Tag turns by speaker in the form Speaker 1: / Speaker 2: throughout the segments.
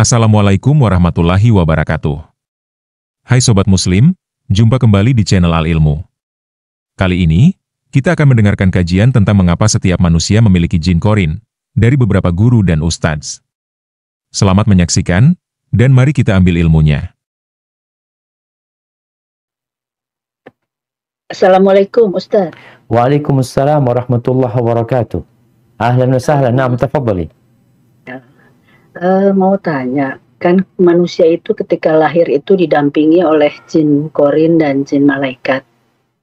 Speaker 1: Assalamualaikum warahmatullahi wabarakatuh. Hai Sobat Muslim, jumpa kembali di channel Al-Ilmu. Kali ini, kita akan mendengarkan kajian tentang mengapa setiap manusia memiliki jin korin, dari beberapa guru dan ustadz. Selamat menyaksikan, dan mari kita ambil ilmunya.
Speaker 2: Assalamualaikum Ustaz.
Speaker 3: Waalaikumsalam warahmatullahi wabarakatuh. Ahlan wa sahlan, na'am, tafadhali.
Speaker 2: Mau tanya, kan manusia itu ketika lahir itu didampingi oleh jin korin dan jin malaikat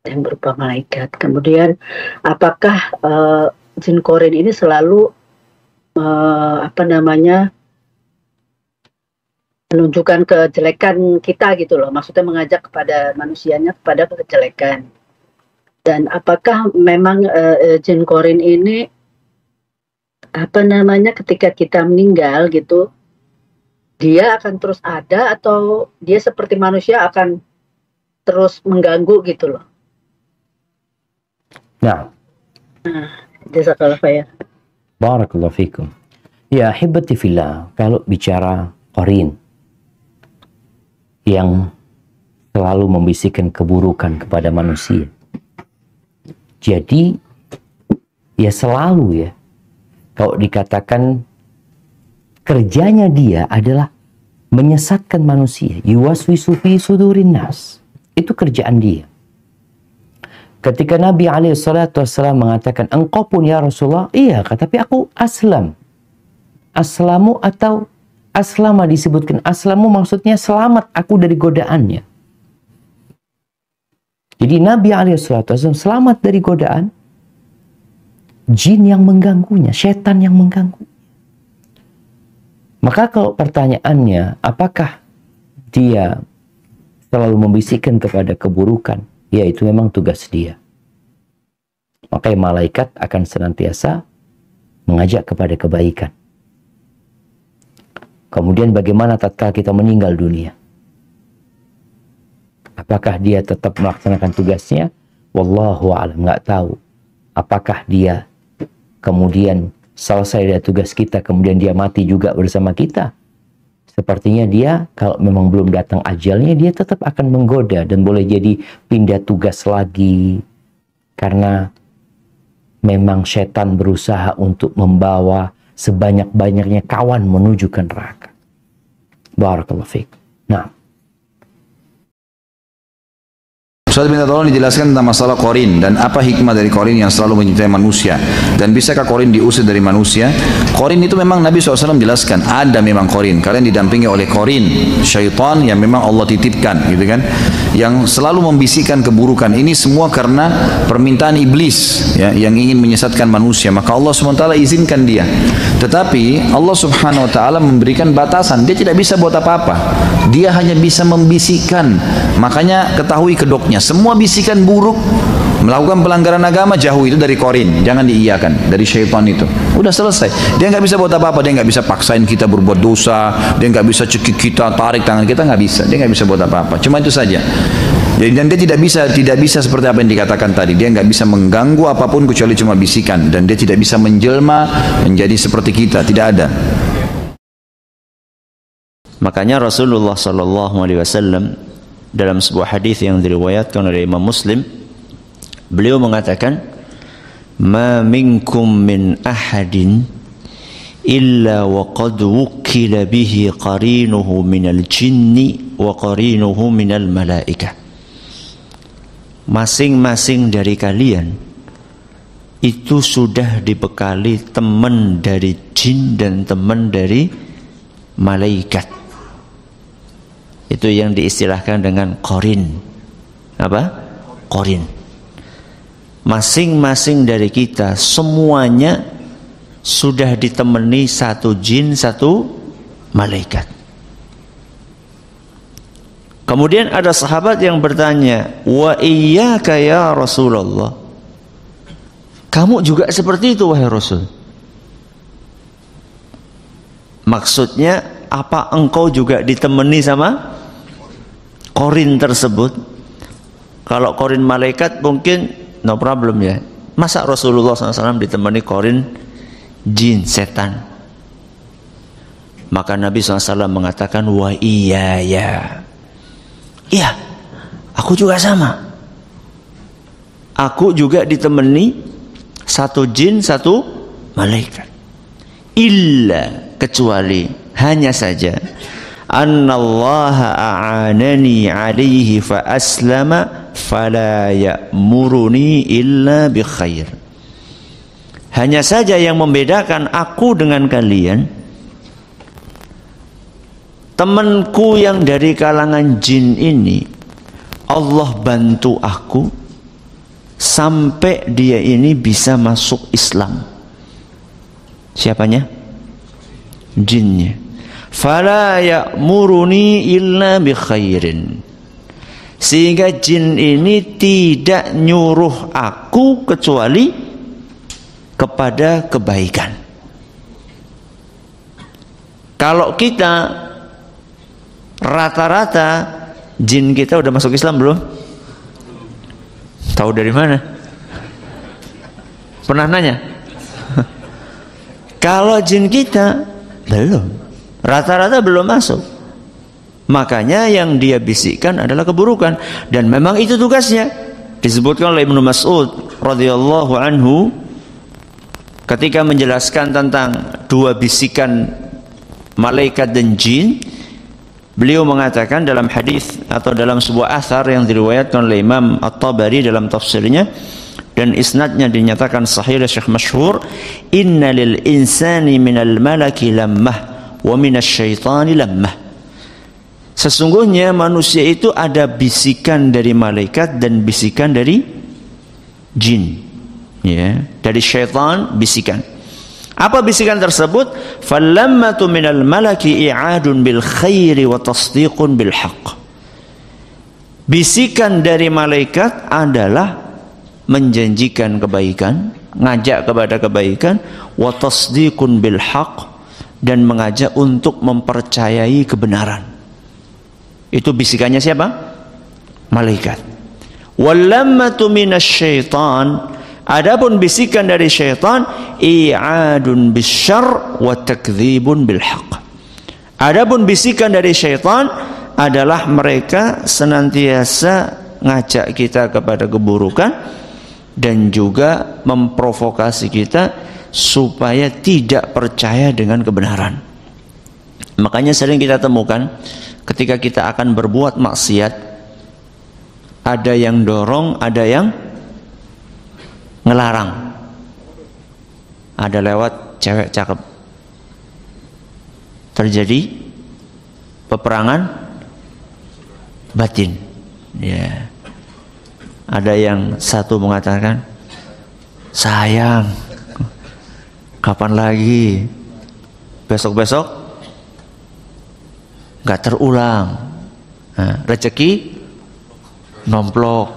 Speaker 2: yang berupa malaikat. Kemudian apakah jin korin ini selalu menunjukkan kejelekan kita gitu loh, maksudnya mengajak kepada manusianya kepada kejelekan. Dan apakah memang jin korin ini ketika kita meninggal gitu, dia akan terus ada atau dia seperti manusia akan terus mengganggu gitu loh?
Speaker 3: Nah,
Speaker 2: jazakallah khair.
Speaker 3: barakallahu fikum. Ya, ahibati fillah, kalau bicara korin yang selalu membisikkan keburukan kepada manusia, jadi ya selalu ya, kalau dikatakan kerjanya dia adalah menyesatkan manusia, yuwaswisu fi sudurin nas, itu kerjaan dia. Ketika Nabi SAW mengatakan, engkau pun ya Rasulullah, iya, tapi aku aslam. Aslamu atau aslama disebutkan. Aslamu maksudnya selamat aku dari godaannya. Jadi Nabi SAW selamat dari godaan jin yang mengganggunya, setan yang mengganggu. Maka kalau pertanyaannya, apakah dia selalu membisikkan kepada keburukan? Ya, itu memang tugas dia. Maka malaikat akan senantiasa mengajak kepada kebaikan. Kemudian bagaimana tatkala kita meninggal dunia? Apakah dia tetap melaksanakan tugasnya? Wallahu a'lam, nggak tahu. Apakah dia kemudian selesai dari tugas kita, kemudian dia mati juga bersama kita? Sepertinya dia, kalau memang belum datang ajalnya, dia tetap akan menggoda dan boleh jadi pindah tugas lagi. Karena memang setan berusaha untuk membawa sebanyak-banyaknya kawan menuju ke neraka. Barakallahu fiik. Nah,
Speaker 4: Ustaz minta tolong dijelaskan tentang masalah korin dan apa hikmah dari korin yang selalu menyertai manusia, dan bisakah korin diusir dari manusia? Korin itu memang Nabi SAW jelaskan, ada memang korin, kalian didampingi oleh korin, syaitan yang memang Allah titipkan gitu kan, yang selalu membisikkan keburukan. Ini semua karena permintaan iblis ya, yang ingin menyesatkan manusia, maka Allah SWT izinkan dia. Tetapi Allah Subhanahu Wa Taala memberikan batasan, dia tidak bisa buat apa-apa, dia hanya bisa membisikkan. Makanya ketahui kedoknya, semua bisikan buruk, melakukan pelanggaran agama, jauh itu dari korin, jangan diiyakan, dari syaitan itu. Udah selesai, dia nggak bisa buat apa-apa, dia nggak bisa paksain kita berbuat dosa, dia nggak bisa cekik kita, tarik tangan kita, nggak bisa, dia nggak bisa buat apa-apa, cuma itu saja. Jadi, dan dia tidak bisa seperti apa yang dikatakan tadi, dia nggak bisa mengganggu apapun kecuali cuma bisikan, dan dia tidak bisa menjelma menjadi seperti kita, tidak ada.
Speaker 5: Makanya Rasulullah SAW dalam sebuah hadis yang diriwayatkan oleh Imam Muslim, beliau mengatakan, "Ma minkum min ahadin illa wa qad wukkila bihi qarinuhu minal jinni wa qarinuhu minal malaikah." Masing-masing dari kalian itu sudah dibekali teman dari jin dan teman dari malaikat. Itu yang diistilahkan dengan korin. Apa? Korin. Masing-masing dari kita semuanya sudah ditemani satu jin, satu malaikat. Kemudian ada sahabat yang bertanya, "Wa iyyaka ya Rasulullah?" Kamu juga seperti itu wahai Rasul? Maksudnya apa, engkau juga ditemani sama korin tersebut? Kalau korin malaikat mungkin no problem ya. Masa Rasulullah SAW ditemani korin jin, setan? Maka Nabi SAW mengatakan, wa iya ya. Iya, aku juga sama. Aku juga ditemani satu jin, satu malaikat. Illa, kecuali, hanya saja, annallaha a'anani alaihi fa aslama fala ya'muruni illa bi khair. Hanya saja yang membedakan aku dengan kalian, temanku yang dari kalangan jin ini, Allah bantu aku sampai dia ini bisa masuk Islam. Siapanya? Jinnya. Fala ya'muruni illa bi khairin. Sehingga jin ini tidak nyuruh aku kecuali kepada kebaikan. Kalau kita rata-rata jin kita udah masuk Islam belum? Tahu dari mana? Pernah nanya? Kalau jin kita belum, rata-rata belum masuk. Makanya yang dia bisikkan adalah keburukan, dan memang itu tugasnya. Disebutkan oleh Ibnu Mas'ud radhiyallahu anhu ketika menjelaskan tentang dua bisikan malaikat dan jin, beliau mengatakan dalam hadis atau dalam sebuah athar yang diriwayatkan oleh Imam At-Tabari dalam tafsirnya, dan isnadnya dinyatakan sahih oleh Syekh Masyhur, inna lil insani minal malaki lammah wa minasy syaitani lammah. Sesungguhnya manusia itu ada bisikan dari malaikat dan bisikan dari jin. Ya, dari syaitan bisikan. Apa bisikan tersebut? Falammatu minal malaki i'adun bil khairi wa tasdiqun bil haqq. Bisikan dari malaikat adalah menjanjikan kebaikan, ngajak kepada kebaikan, wa tasdiqun bil haqq, dan mengajak untuk mempercayai kebenaran. Itu bisikannya siapa? Malaikat. Walammatu minasyaitan, adapun bisikan dari syaitan, i'adun bisyarr wa takdzibun bil haqq. Adapun bisikan dari syaitan adalah mereka senantiasa ngajak kita kepada keburukan dan juga memprovokasi kita supaya tidak percaya dengan kebenaran. Makanya sering kita temukan ketika kita akan berbuat maksiat, ada yang dorong, ada yang ngelarang. Ada lewat cewek cakep, terjadi peperangan batin. Ya. Ada yang satu mengatakan, sayang, kapan lagi? Besok-besok nggak terulang. Nah, rezeki nomplok.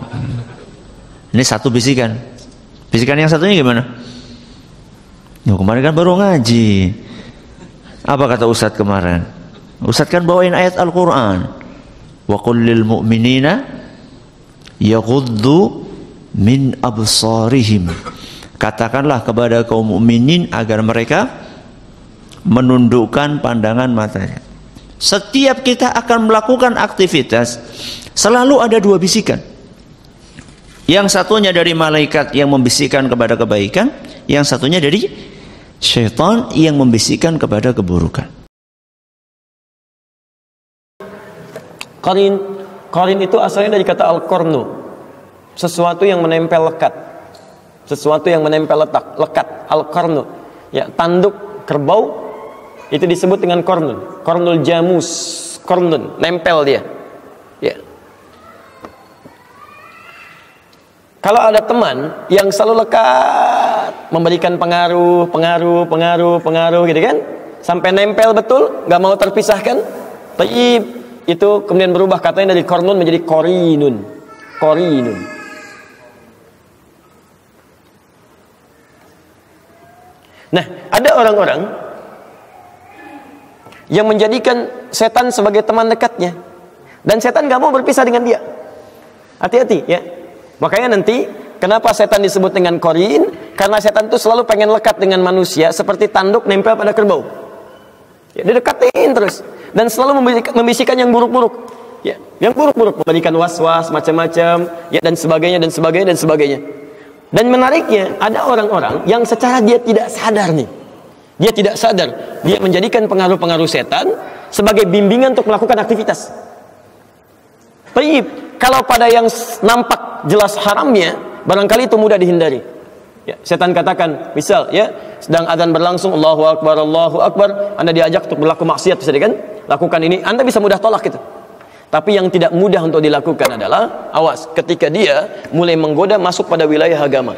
Speaker 5: Ini satu bisikan. Bisikan yang satunya gimana? Yo, kemarin kan baru ngaji. Apa kata Ustadz kemarin? Ustadz kan bawain ayat Al-Quran. Wa qul lil mu'minina yaghuddu min absarihim. Katakanlah kepada kaum mukminin agar mereka menundukkan pandangan matanya. Setiap kita akan melakukan aktivitas, selalu ada dua bisikan. Yang satunya dari malaikat yang membisikkan kepada kebaikan, yang satunya dari syaitan yang membisikkan kepada keburukan.
Speaker 6: Qarin itu asalnya dari kata al-qarnu, sesuatu yang menempel lekat, sesuatu yang menempel lekat. Al-qarnu, ya, tanduk kerbau itu disebut dengan qarnun, qarnul jamus, qarnun, nempel dia. Ya. Kalau ada teman yang selalu lekat, memberikan pengaruh gitu kan, sampai nempel betul, nggak mau terpisahkan, itu kemudian berubah katanya dari qarnun menjadi qarinun. Nah, ada orang-orang yang menjadikan setan sebagai teman dekatnya, dan setan gak mau berpisah dengan dia. Hati-hati ya. Makanya nanti kenapa setan disebut dengan qarin? Karena setan itu selalu pengen lekat dengan manusia seperti tanduk nempel pada kerbau. Ya, didekatin terus dan selalu membisikkan yang buruk-buruk. Ya, yang buruk-buruk, memberikan was-was macam-macam, ya, dan sebagainya dan sebagainya dan sebagainya. Dan menariknya, ada orang-orang yang secara dia tidak sadar nih. Dia tidak sadar, dia menjadikan pengaruh-pengaruh setan sebagai bimbingan untuk melakukan aktivitas. Baik, kalau pada yang nampak jelas haramnya, barangkali itu mudah dihindari. Ya, setan katakan, misal ya, sedang azan berlangsung, Allahu Akbar, Anda diajak untuk berlaku maksiat, bisa kan? Lakukan ini, Anda bisa mudah tolak itu. Tapi yang tidak mudah untuk dilakukan adalah, awas, ketika dia mulai menggoda masuk pada wilayah agama.